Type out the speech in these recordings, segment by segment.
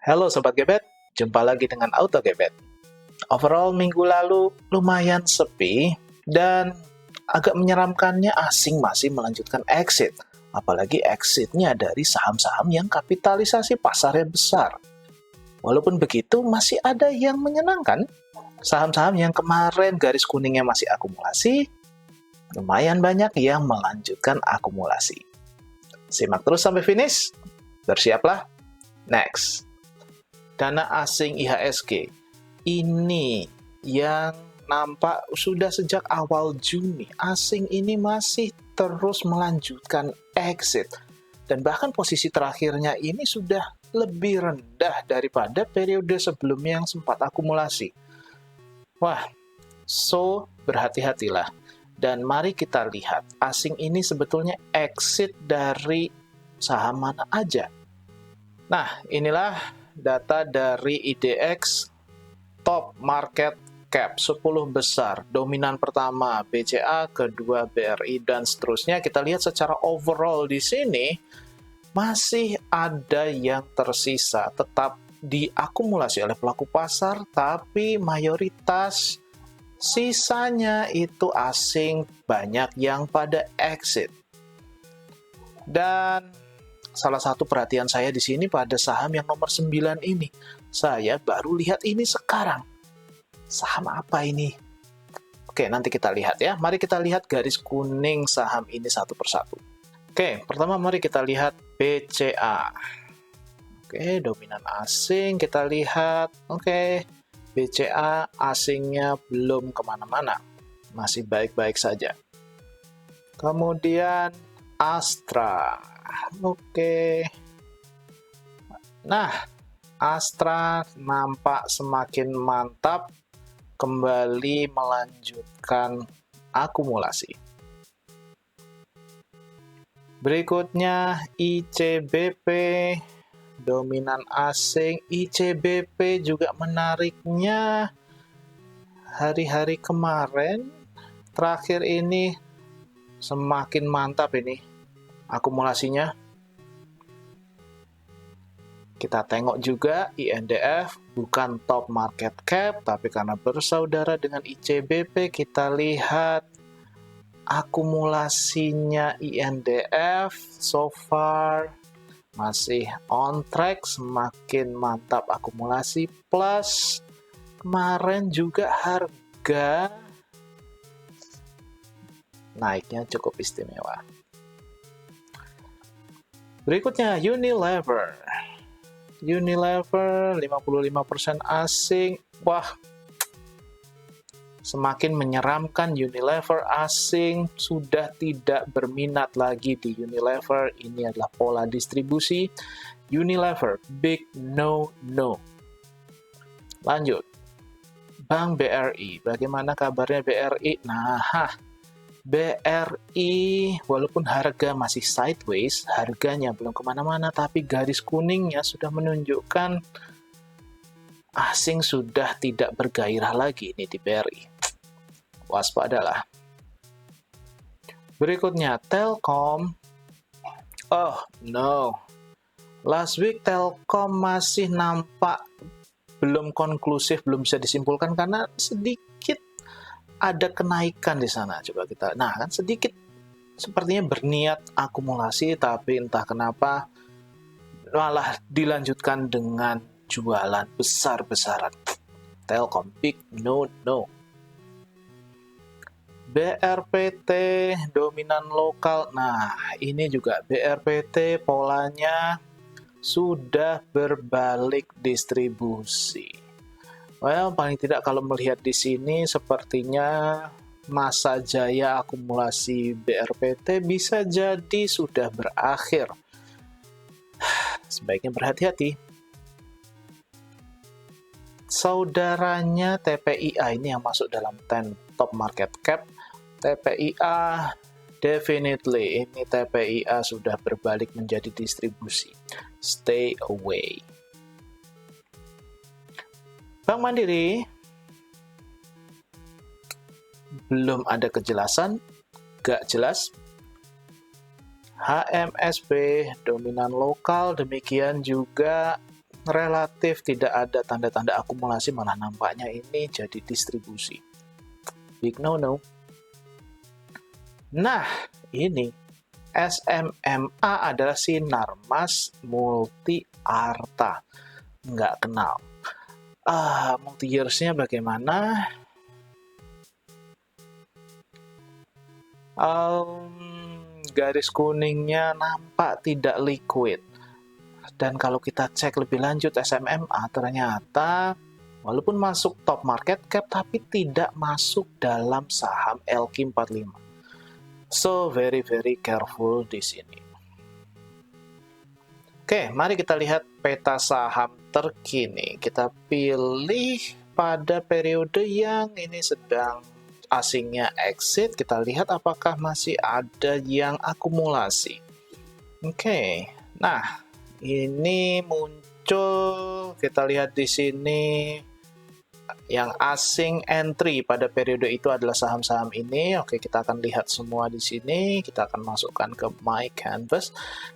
Halo Sobat Gebet, jumpa lagi dengan Auto Gebet. Overall minggu lalu lumayan sepi dan agak menyeramkannya asing masih melanjutkan exit. Apalagi exitnya dari saham-saham yang kapitalisasi pasarnya besar. Walaupun begitu masih ada yang menyenangkan. Saham-saham yang kemarin garis kuningnya masih akumulasi, lumayan banyak yang melanjutkan akumulasi. Simak terus sampai finish, bersiaplah, next. Dana asing IHSG ini yang nampak sudah sejak awal Juni asing ini masih terus melanjutkan exit dan bahkan posisi terakhirnya ini sudah lebih rendah daripada periode sebelumnya yang sempat akumulasi. Wah, so berhati-hatilah dan mari kita lihat asing ini sebetulnya exit dari saham mana aja. Nah, inilah data dari IDX Top Market Cap 10 besar. Dominan pertama BCA, kedua BRI, dan seterusnya. Kita lihat secara overall di sini masih ada yang tersisa. Tetap diakumulasi oleh pelaku pasar, tapi mayoritas sisanya itu asing, banyak yang pada exit. Dan salah satu perhatian saya di sini pada saham yang nomor 9 ini. Saya baru lihat ini sekarang. Saham apa ini? Oke, nanti kita lihat ya. Mari kita lihat garis kuning saham ini satu persatu. Oke, pertama mari kita lihat BCA. Oke, dominan asing kita lihat. Oke, BCA asingnya belum kemana-mana. Masih baik-baik saja. Kemudian Astra. Oke. Nah, Astra nampak semakin mantap kembali melanjutkan akumulasi. Berikutnya ICBP, dominan asing. ICBP juga menariknya hari-hari kemarin, terakhir ini semakin mantap ini akumulasinya. Kita tengok juga INDF bukan top market cap, tapi karena bersaudara dengan ICBP, kita lihat akumulasinya INDF so far masih on track, semakin mantap akumulasi, plus kemarin juga harga naiknya cukup istimewa. Berikutnya Unilever. Unilever 55% asing. Wah, semakin menyeramkan. Unilever asing sudah tidak berminat lagi di Unilever. Ini adalah pola distribusi. Unilever, big no. Lanjut. Bank BRI. Bagaimana kabarnya BRI? Nah, BRI walaupun harga masih sideways, harganya belum kemana-mana, tapi garis kuningnya sudah menunjukkan asing sudah tidak bergairah lagi nih di BRI. Waspadalah. Berikutnya Telkom. Oh no, last week Telkom masih nampak belum konklusif, belum bisa disimpulkan karena sedikit ada kenaikan di sana. Coba kita, nah kan sedikit sepertinya berniat akumulasi, tapi entah kenapa malah dilanjutkan dengan jualan besar-besaran. Telkom big no. BRPT dominan lokal. Nah, ini juga BRPT polanya sudah berbalik distribusi. Well, paling tidak kalau melihat di sini sepertinya masa jaya akumulasi BRPT bisa jadi sudah berakhir. Sebaiknya berhati-hati. Saudaranya TPIA ini yang masuk dalam 10 top market cap. TPIA definitely ini TPIA sudah berbalik menjadi distribusi. Stay away. Bank Mandiri belum ada kejelasan, gak jelas. HMSP dominan lokal, demikian juga relatif tidak ada tanda-tanda akumulasi, malah nampaknya ini jadi distribusi. Big no-no. Nah, ini SMMA adalah Sinarmas Multi Arta. Nggak kenal. Multi years-nya bagaimana? Garis kuningnya nampak tidak liquid. Dan kalau kita cek lebih lanjut SMMA, ternyata walaupun masuk top market cap, tapi tidak masuk dalam saham LQ45. So, very careful di sini. Oke, mari kita lihat peta saham terkini. Kita pilih pada periode yang ini sedang asingnya exit. Kita lihat apakah masih ada yang akumulasi. Oke, nah ini muncul. Kita lihat di sini yang asing entry pada periode itu adalah saham-saham ini. Oke, kita akan lihat semua di sini. Kita akan masukkan ke My Canvas.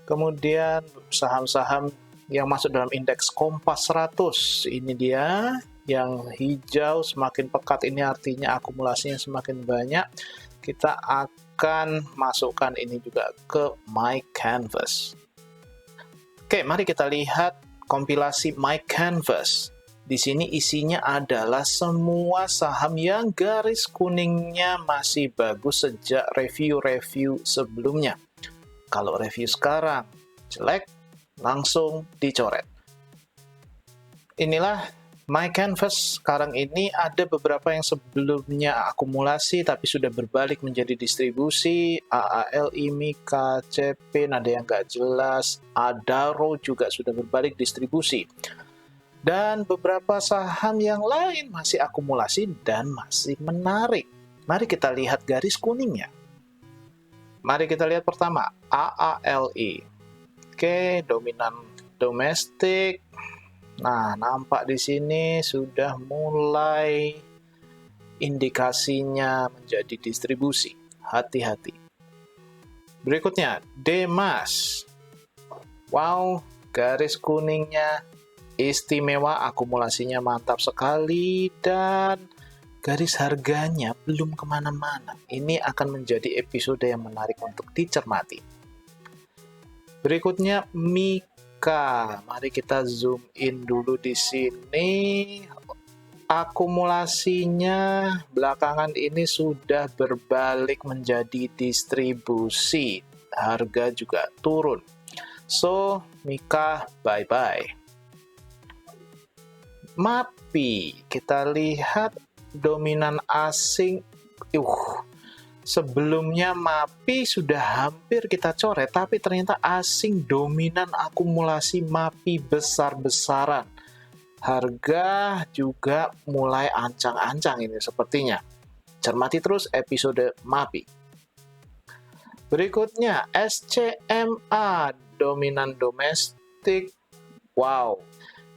Kemudian saham-saham yang masuk dalam indeks Kompas 100. Ini dia. Yang hijau semakin pekat, ini artinya akumulasinya semakin banyak. Kita akan masukkan ini juga ke My Canvas. Oke, mari kita lihat kompilasi My Canvas. Di sini isinya adalah semua saham yang garis kuningnya masih bagus sejak review-review sebelumnya. Kalau review sekarang jelek, langsung dicoret. Inilah My Canvas. Sekarang ini ada beberapa yang sebelumnya akumulasi tapi sudah berbalik menjadi distribusi. AALI, Mika, CP, ada yang nggak jelas. Adaro juga sudah berbalik distribusi. Dan beberapa saham yang lain masih akumulasi dan masih menarik. Mari kita lihat garis kuningnya. Mari kita lihat pertama, AALI. Oke, dominan domestik. Nah, nampak di sini sudah mulai indikasinya menjadi distribusi. Hati-hati. Berikutnya, Demas. Wow, garis kuningnya istimewa, akumulasinya mantap sekali, dan garis harganya belum kemana-mana. Ini akan menjadi episode yang menarik untuk dicermati. Berikutnya, Mika. Mari kita zoom in dulu di sini. Akumulasinya belakangan ini sudah berbalik menjadi distribusi. Harga juga turun. So, Mika bye-bye. MAPI, kita lihat dominan asing. Sebelumnya MAPI sudah hampir kita coret, tapi ternyata asing dominan akumulasi MAPI besar-besaran. Harga juga mulai ancang-ancang ini sepertinya. Cermati terus episode MAPI. Berikutnya SCMA, dominan domestik. Wow.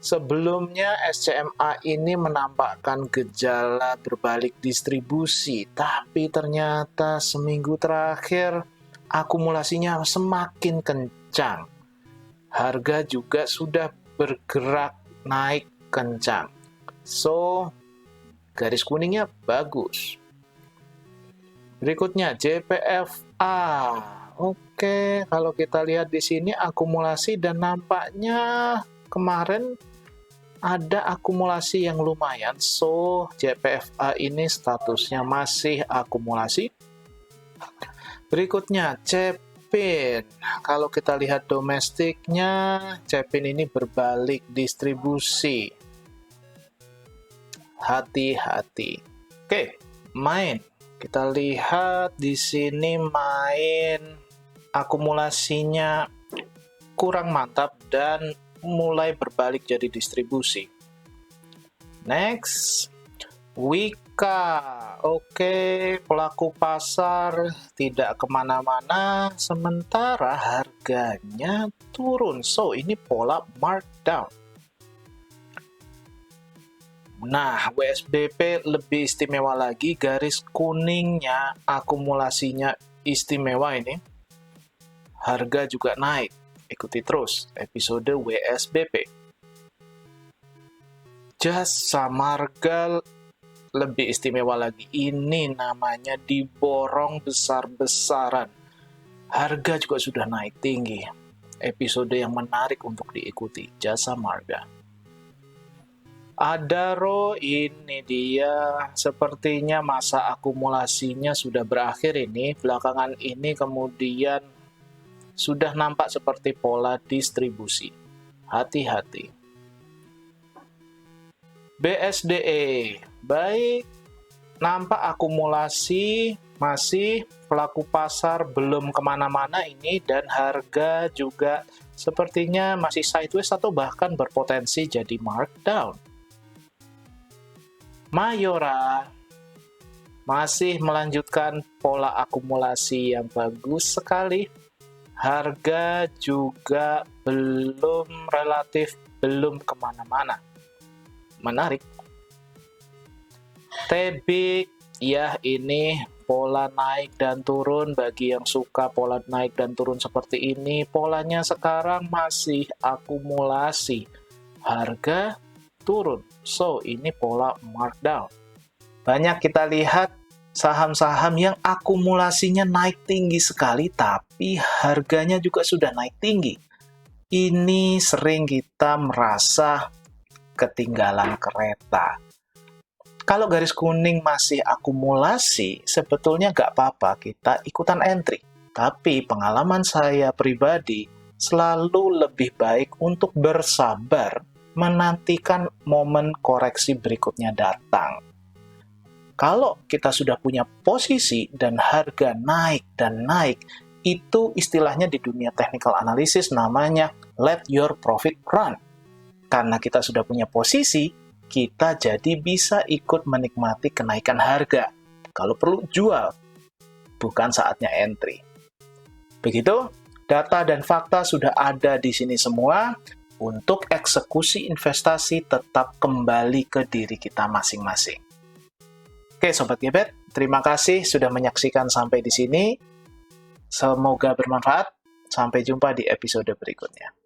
Sebelumnya SCMA ini menampakkan gejala berbalik distribusi, tapi ternyata seminggu terakhir akumulasinya semakin kencang. Harga juga sudah bergerak naik kencang. So, garis kuningnya bagus. Berikutnya JPFA. Oke, kalau kita lihat di sini akumulasi dan nampaknya kemarin ada akumulasi yang lumayan, so JPFA ini statusnya masih akumulasi. Berikutnya Cepin. Kalau kita lihat domestiknya, Cepin ini berbalik distribusi. Hati-hati. Oke, main. Kita lihat di sini main akumulasinya kurang mantap dan mulai berbalik jadi distribusi. Next, Wika. Oke, pelaku pasar tidak kemana-mana, sementara harganya turun. So, ini pola markdown. Nah, WSBP lebih istimewa lagi, garis kuningnya akumulasinya istimewa ini. Harga juga naik. Ikuti terus episode WSBP. Jasa Marga lebih istimewa lagi. Ini namanya diborong besar-besaran. Harga juga sudah naik tinggi. Episode yang menarik untuk diikuti, Jasa Marga. Adaro, ini dia. Sepertinya masa akumulasinya sudah berakhir ini. Belakangan ini kemudian sudah nampak seperti pola distribusi. Hati-hati. BSDE, baik. Nampak akumulasi masih, pelaku pasar belum kemana-mana ini, dan harga juga sepertinya masih sideways atau bahkan berpotensi jadi markdown. Mayora masih melanjutkan pola akumulasi yang bagus sekali. Harga juga belum kemana-mana. Menarik. Tebik, ya ini pola naik dan turun. Bagi yang suka pola naik dan turun seperti ini, polanya sekarang masih akumulasi. Harga turun. So, ini pola markdown. Banyak kita lihat saham-saham yang akumulasinya naik tinggi sekali, tapi harganya juga sudah naik tinggi. Ini sering kita merasa ketinggalan kereta. Kalau garis kuning masih akumulasi, sebetulnya nggak apa-apa kita ikutan entry. Tapi pengalaman saya pribadi selalu lebih baik untuk bersabar menantikan momen koreksi berikutnya datang. Kalau kita sudah punya posisi dan harga naik dan naik, itu istilahnya di dunia technical analysis namanya let your profit run. Karena kita sudah punya posisi, kita jadi bisa ikut menikmati kenaikan harga. Kalau perlu jual, bukan saatnya entry. Begitu, data dan fakta sudah ada di sini semua. Untuk eksekusi investasi tetap kembali ke diri kita masing-masing. Oke, Sobat Gebet, terima kasih sudah menyaksikan sampai di sini. Semoga bermanfaat. Sampai jumpa di episode berikutnya.